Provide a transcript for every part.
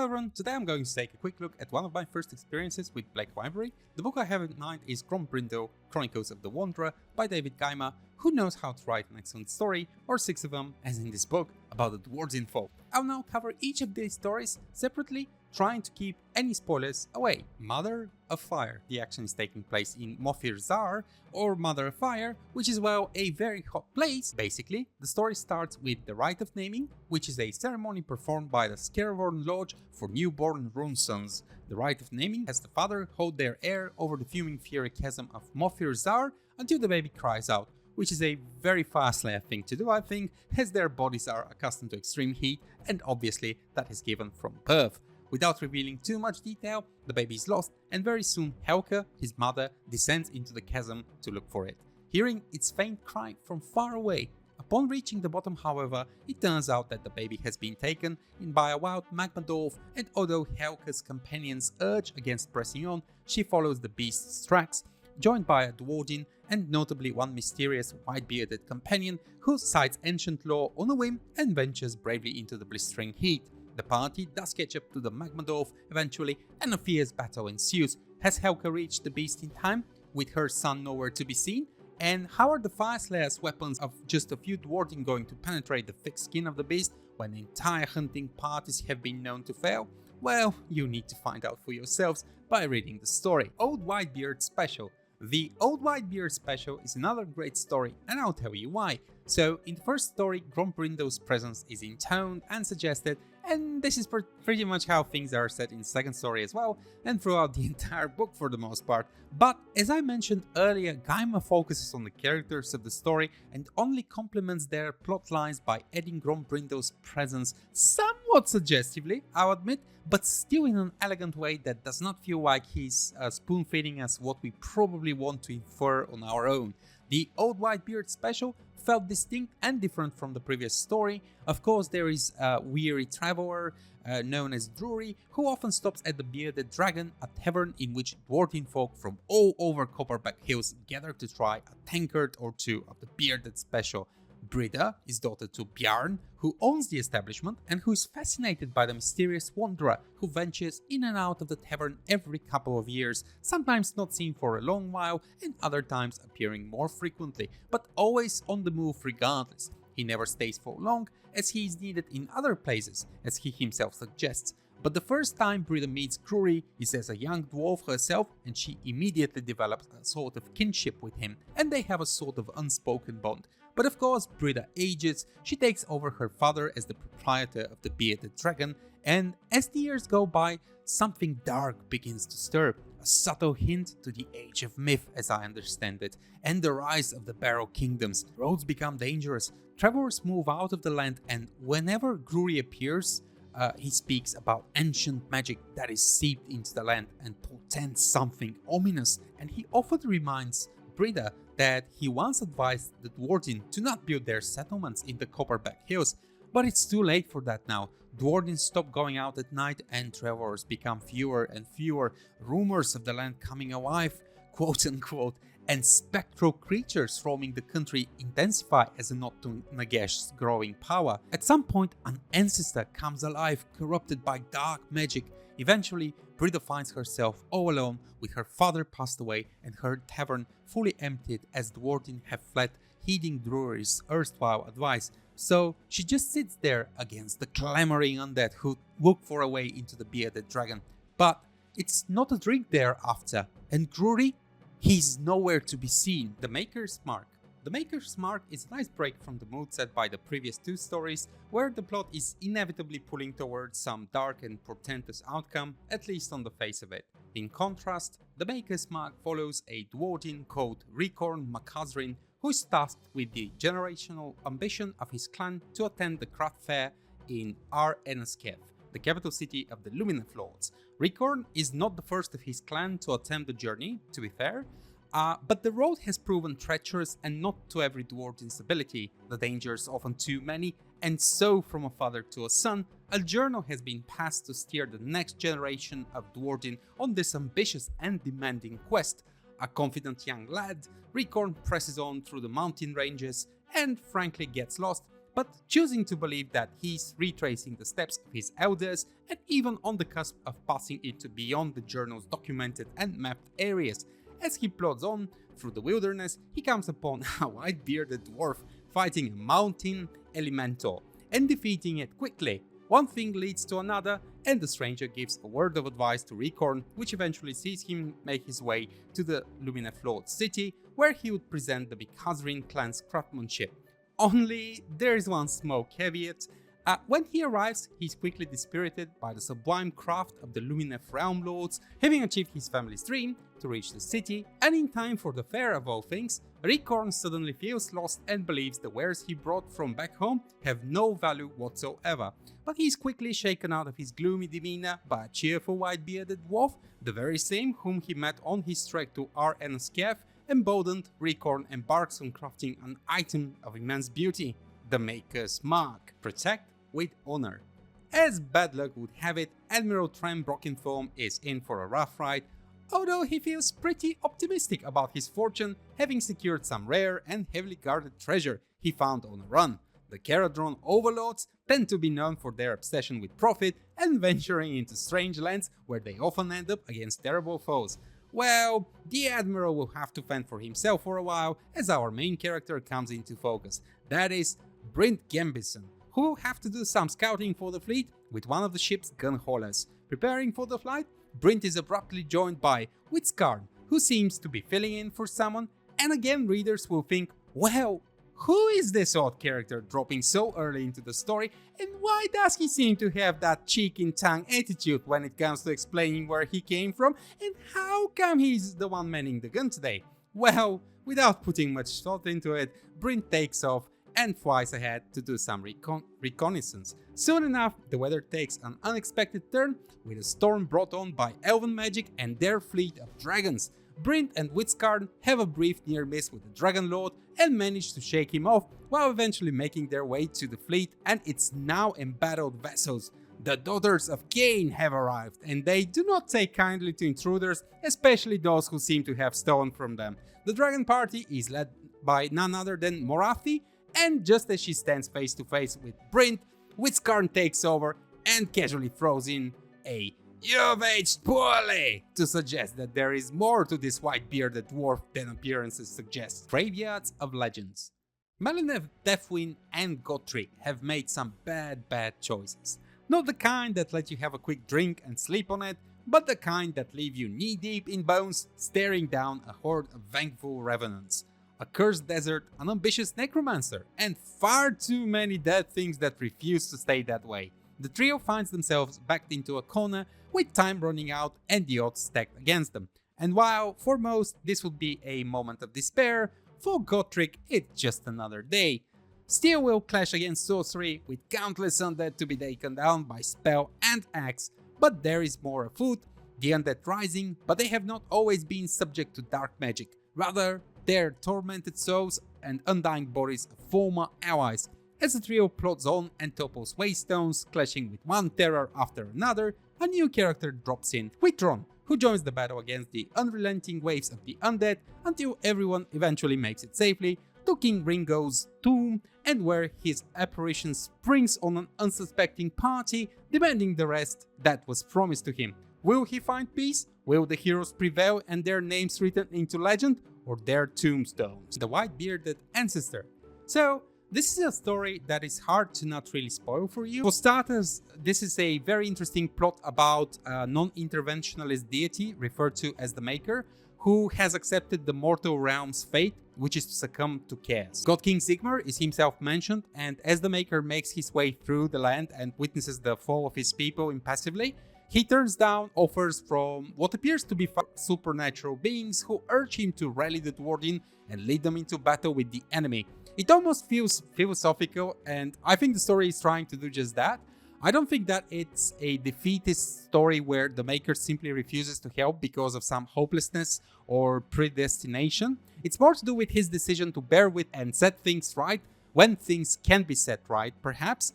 Hello everyone, today I'm going to take a quick look at one of my first experiences with Black Library. The book I have in mind is Grombrindal, Chronicles of the Wanderer by David Guymer, who knows how to write an excellent story, or 6 of them, as in this book, about the Duardian folk. I'll now cover each of these stories separately, trying to keep any spoilers away. Mother of Fire. The action is taking place in Mofir-Zar, or Mother of Fire, which is, well, a very hot place. Basically, the story starts with the Rite of Naming, which is a ceremony performed by the Kharadrons Lodge for newborn rune sons. The Rite of Naming has the father hold their heir over the fuming fury chasm of Mofir-Zar until the baby cries out, which is a very Fireslayers thing to do, I think, as their bodies are accustomed to extreme heat, and obviously that is given from birth. Without revealing too much detail, the baby is lost, and very soon Helke, his mother, descends into the chasm to look for it, hearing its faint cry from far away. Upon reaching the bottom, however, it turns out that the baby has been taken in by a wild magma dwarf, and although Helke's companions urge against pressing on, she follows the beast's tracks, joined by a Duardian and notably one mysterious white-bearded companion who cites ancient lore on a whim and ventures bravely into the blistering heat. The party does catch up to the magma dwarf eventually, and a fierce battle ensues. Has Helke reached the beast in time, with her son nowhere to be seen? And how are the Fireslayers' weapons of just a few Duardian going to penetrate the thick skin of the beast when entire hunting parties have been known to fail? Well, you need to find out for yourselves by reading the story. Old Whitebeard Special. The Old Whitebeard Special is another great story, and I'll tell you why. So, in the first story, Grombrindal's presence is intoned and suggested, and this is pretty much how things are set in the second story as well, and throughout the entire book for the most part. But, as I mentioned earlier, Guymer focuses on the characters of the story and only complements their plot lines by adding Grombrindal's presence somewhat suggestively, I'll admit, but still in an elegant way that does not feel like he's spoon-feeding us what we probably want to infer on our own. The Old Whitebeard Special felt distinct and different from the previous story. Of course, there is a weary traveler known as Drury, who often stops at the Bearded Dragon, a tavern in which Duardian folk from all over Copperback Hills gather to try a tankard or two of the Bearded Special. Brida is daughter to Bjarn, who owns the establishment and who is fascinated by the mysterious wanderer who ventures in and out of the tavern every couple of years, sometimes not seen for a long while and other times appearing more frequently, but always on the move regardless. He never stays for long, as he is needed in other places, as he himself suggests. But the first time Brida meets Drury is as a young dwarf herself, and she immediately develops a sort of kinship with him, and they have a sort of unspoken bond. But of course, Brida ages, she takes over her father as the proprietor of the Bearded Dragon, and as the years go by, something dark begins to stir, a subtle hint to the Age of Myth as I understand it, and the rise of the Barrow Kingdoms. Roads become dangerous, travelers move out of the land, and whenever Drury appears, he speaks about ancient magic that is seeped into the land and portends something ominous, and he often reminds Brida that he once advised the Duardian to not build their settlements in the Copperback Hills, but it's too late for that now. Duardians stop going out at night and travelers become fewer and fewer, rumors of the land coming alive, quote unquote, and spectral creatures roaming the country intensify as a nod to Nagash's growing power. At some point, an ancestor comes alive, corrupted by dark magic. Eventually, Brida finds herself all alone, with her father passed away and her tavern fully emptied as the Duardian have fled, heeding Drury's erstwhile advice. So she just sits there against the clamoring undead who look for a way into the Bearded Dragon. But it's not a drink thereafter, and Drury, he's nowhere to be seen. The Maker's Mark. The Maker's Mark is a nice break from the mood set by the previous two stories, where the plot is inevitably pulling towards some dark and portentous outcome, at least on the face of it. In contrast, the Maker's Mark follows a Duardian called Ricorn Makazrin, who is tasked with the generational ambition of his clan to attend the craft fair in Ar-Enaskev, the capital city of the Lumineth Lords. Ricorn is not the first of his clan to attempt the journey, to be fair, but the road has proven treacherous and not to every Duardian's ability, the dangers often too many, and so from a father to a son, a journal has been passed to steer the next generation of Duardian on this ambitious and demanding quest. A confident young lad, Ricorn presses on through the mountain ranges and frankly gets lost, but choosing to believe that he's retracing the steps of his elders and even on the cusp of passing into beyond the journal's documented and mapped areas. As he plods on through the wilderness, he comes upon a white-bearded dwarf fighting a mountain elemental and defeating it quickly. One thing leads to another, and the stranger gives a word of advice to Recorn, which eventually sees him make his way to the Lumineflawed city, where he would present the Kharadron clan's craftsmanship. Only there is one small caveat. When he arrives, he's quickly dispirited by the sublime craft of the Luminef Realm Lords, having achieved his family's dream to reach the city, and in time for the fair of all things, Recorn suddenly feels lost and believes the wares he brought from back home have no value whatsoever. But he's quickly shaken out of his gloomy demeanor by a cheerful white-bearded dwarf, the very same whom he met on his trek to Ar-Enoscaf. Emboldened, Recorn embarks on crafting an item of immense beauty, the Maker's Mark. Protect with honor. As bad luck would have it, Admiral Trem Brockenthorn is in for a rough ride, although he feels pretty optimistic about his fortune, having secured some rare and heavily guarded treasure he found on a run. The Kharadron overlords tend to be known for their obsession with profit and venturing into strange lands where they often end up against terrible foes. Well, the Admiral will have to fend for himself for a while as our main character comes into focus. That is Brint Gambison, who will have to do some scouting for the fleet with one of the ship's gun haulers. Preparing for the flight, Brint is abruptly joined by Witzkarn, who seems to be filling in for someone, and again readers will think, well, who is this odd character dropping so early into the story, and why does he seem to have that cheek-in-tongue attitude when it comes to explaining where he came from, and how come he's the one manning the gun today? Well, without putting much thought into it, Brint takes off and flies ahead to do some reconnaissance. Soon enough, the weather takes an unexpected turn, with a storm brought on by elven magic and their fleet of dragons. Brint and Witzkarn have a brief near miss with the Dragon Lord and manage to shake him off, while eventually making their way to the fleet and its now embattled vessels. The Daughters of Cain have arrived, and they do not take kindly to intruders, especially those who seem to have stolen from them. The dragon party is led by none other than Morathi, and just as she stands face to face with Brint, Witzkarn takes over and casually throws in a "You've aged poorly" to suggest that there is more to this white-bearded dwarf than appearances suggest. Graveyards of Legends. Melinev, Deathwind and Gotrek have made some bad choices. Not the kind that let you have a quick drink and sleep on it, but the kind that leave you knee-deep in bones, staring down a horde of vengeful revenants. A cursed desert, an ambitious necromancer, and far too many dead things that refuse to stay that way. The trio finds themselves backed into a corner with time running out and the odds stacked against them. And while for most this would be a moment of despair, for Gotrek it's just another day. Steel will clash against sorcery with countless undead to be taken down by spell and axe, but there is more afoot, the undead rising, but they have not always been subject to dark magic. Rather, their tormented souls and undying bodies of former allies. As the trio plods on and topples waystones, clashing with one terror after another, a new character drops in, Whitron, who joins the battle against the unrelenting waves of the undead until everyone eventually makes it safely to King Ringo's tomb, and where his apparition springs on an unsuspecting party, demanding the rest that was promised to him. Will he find peace? Will the heroes prevail and their names written into legend, or their tombstones? The White-Bearded Ancestor. So, this is a story that is hard to not really spoil for you. For starters, this is a very interesting plot about a non-interventionalist deity referred to as the Maker, who has accepted the mortal realm's fate, which is to succumb to chaos. God King Sigmar is himself mentioned, and as the Maker makes his way through the land and witnesses the fall of his people impassively, he turns down offers from what appears to be supernatural beings who urge him to rally the Duardian and lead them into battle with the enemy. It almost feels philosophical, and I think the story is trying to do just that. I don't think that it's a defeatist story where the Maker simply refuses to help because of some hopelessness or predestination. It's more to do with his decision to bear with and set things right when things can be set right, perhaps.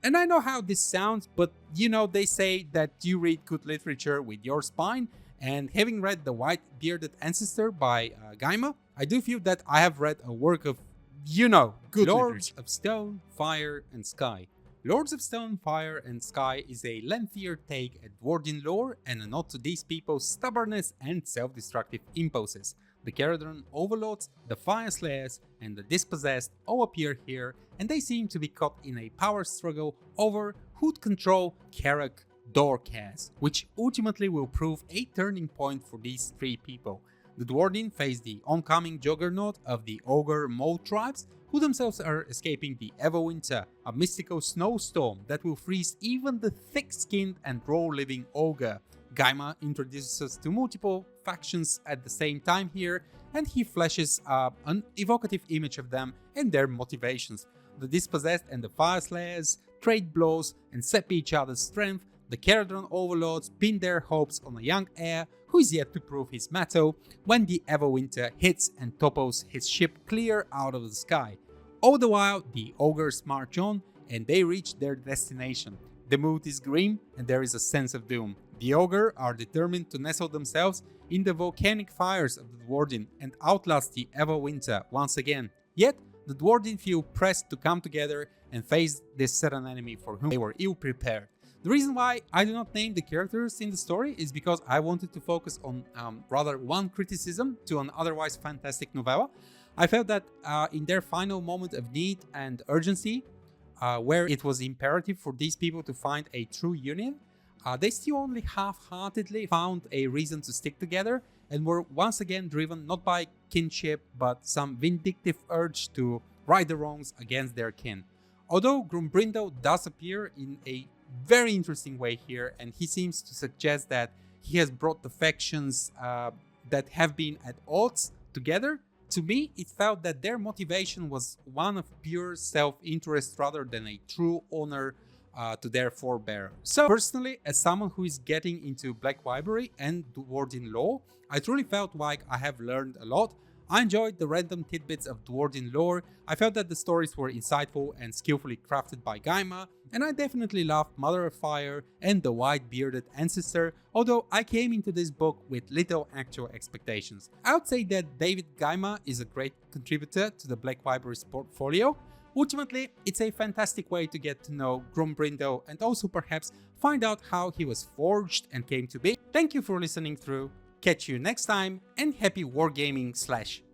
And I know how this sounds, but you know, they say that you read good literature with your spine, and having read The White-Bearded Ancestor by Guymer, I do feel that I have read a work of You know, Good Lords leaders. of Stone, Fire and Sky. Lords of Stone, Fire and Sky is a lengthier take at Duardian lore and a nod to these people's stubbornness and self-destructive impulses. The Kharadron overlords, the Fireslayers and the Dispossessed all appear here, and they seem to be caught in a power struggle over who'd control Kharadrons, which ultimately will prove a turning point for these three people. The Duardian face the oncoming juggernaut of the Ogre Mole tribes, who themselves are escaping the Everwinter, a mystical snowstorm that will freeze even the thick-skinned and raw-living Ogre. Guymer introduces us to multiple factions at the same time here, and he flashes an evocative image of them and their motivations. The Dispossessed and the Fireslayers trade blows and sap each other's strength. The Kharadron overlords pin their hopes on a young heir who is yet to prove his mettle when the Everwinter hits and topples his ship clear out of the sky. All the while, the ogres march on and they reach their destination. The mood is grim and there is a sense of doom. The ogre are determined to nestle themselves in the volcanic fires of the Duardian and outlast the Everwinter once again. Yet, the Duardian feel pressed to come together and face this sudden enemy for whom they were ill prepared. The reason why I do not name the characters in the story is because I wanted to focus on rather one criticism to an otherwise fantastic novella. I felt that in their final moment of need and urgency, where it was imperative for these people to find a true union, they still only half-heartedly found a reason to stick together and were once again driven not by kinship but some vindictive urge to right the wrongs against their kin. Although Grombrindal does appear in a very interesting way here, and he seems to suggest that he has brought the factions that have been at odds together. To me, it felt that their motivation was one of pure self-interest rather than a true honor to their forebear. So personally, as someone who is getting into Black Library and Duardian lore, I truly felt like I have learned a lot. I enjoyed the random tidbits of Duardian lore, I felt that the stories were insightful and skillfully crafted by Guymer, and I definitely loved Mother of Fire and the white-bearded ancestor, although I came into this book with little actual expectations. I would say that David Guymer is a great contributor to the Black Library's portfolio. Ultimately, it's a fantastic way to get to know Grombrindal and also perhaps find out how he was forged and came to be. Thank you for listening through. Catch you next time, and happy wargaming/reading.